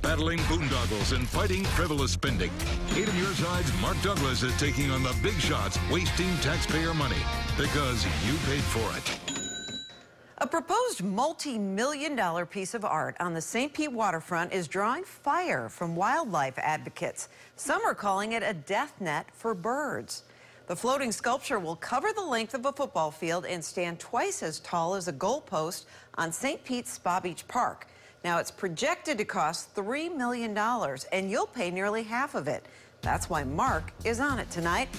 battling boondoggles and fighting frivolous spending. Eight on your side's Mark Douglas is taking on the big shots, wasting taxpayer money because you paid for it. A proposed multi-million-dollar piece of art on the St. Pete waterfront is drawing fire from wildlife advocates. Some are calling it a death net for birds. The floating sculpture will cover the length of a football field and stand twice as tall as a goalpost on St. Pete's Spa Beach Park. Now, it's projected to cost $3 million, and you'll pay nearly half of it. That's why Mark is on it tonight.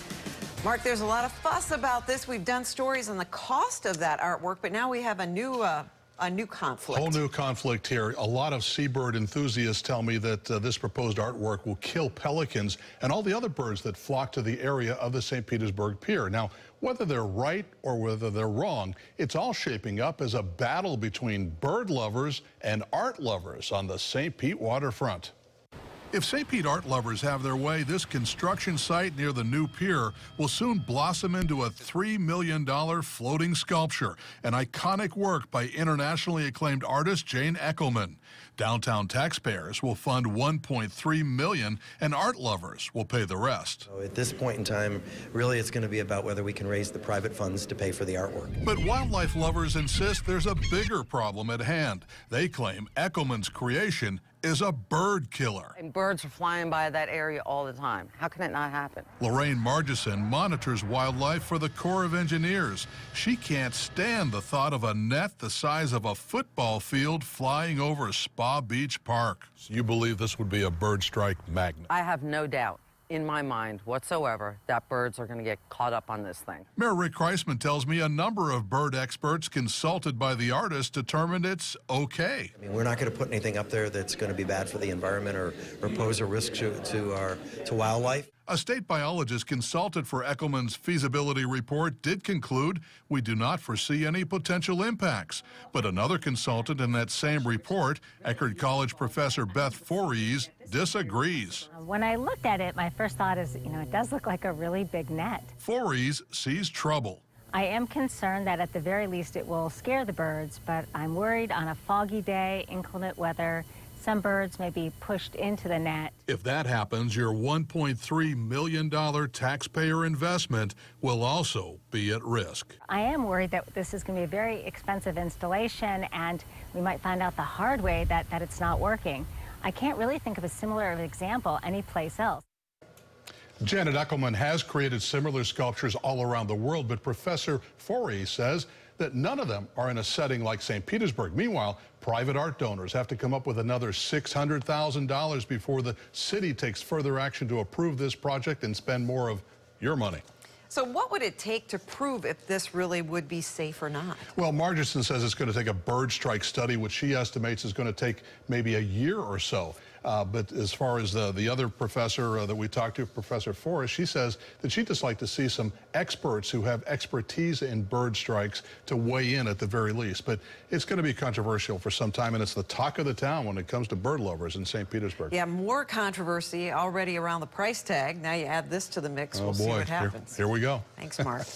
Mark, there's a lot of fuss about this. We've done stories on the cost of that artwork, but now we have a new conflict. Whole new conflict here. A lot of seabird enthusiasts tell me that this proposed artwork will kill pelicans and all the other birds that flock to the area of the St. Petersburg Pier. Now, whether they're right or whether they're wrong, it's all shaping up as a battle between bird lovers and art lovers on the St. Pete waterfront. If St. Pete art lovers have their way, this construction site near the new pier will soon blossom into a $3 million floating sculpture, an iconic work by internationally acclaimed artist Jane Eckelman. Downtown taxpayers will fund $1.3 million, and art lovers will pay the rest. At this point in time, really it's going to be about whether we can raise the private funds to pay for the artwork. But wildlife lovers insist there's a bigger problem at hand. They claim Eckelman's creation is a bird killer. And birds are flying by that area all the time. How can it not happen? Lorraine Margison monitors wildlife for the Corps of Engineers. She can't stand the thought of a net the size of a football field flying over Spa Beach Park. So you believe this would be a bird strike magnet? I have no doubt in my mind whatsoever that birds are going to get caught up on this thing. Mayor Rick Kreisman tells me a number of bird experts consulted by the artist determined it's okay. I mean, we're not going to put anything up there that's going to be bad for the environment or pose a risk to wildlife. A state biologist consulted for Eckelman's feasibility report did conclude we do not foresee any potential impacts. But another consultant in that same report, Eckerd College professor Beth Voorhees, disagrees. When I looked at it, my first thought is, it does look like a really big net. Voorhees sees trouble. I am concerned that at the very least it will scare the birds, but I'm worried on a foggy day, inclement weather, some birds may be pushed into the net. If that happens, your $1.3 million taxpayer investment will also be at risk. I am worried that this is going to be a very expensive installation, and we might find out the hard way that it's not working. I can't really think of a similar example anyplace else. Janet Eckelman has created similar sculptures all around the world, but Professor Voorhees says that none of them are in a setting like St. Petersburg. Meanwhile, private art donors have to come up with another $600,000 before the city takes further action to approve this project and spend more of your money. So what would it take to prove if this really would be safe or not? Well, Margison says it's going to take a bird strike study, which she estimates is going to take maybe a year or so. But as far as the other professor that we talked to, Professor Forrest, she says that she'd just like to see some experts who have expertise in bird strikes to weigh in at the very least. But it's going to be controversial for some time, and it's the talk of the town when it comes to bird lovers in St. Petersburg. Yeah, more controversy already around the price tag. Now you add this to the mix. We'll see what happens. Here we go. Thanks, Mark.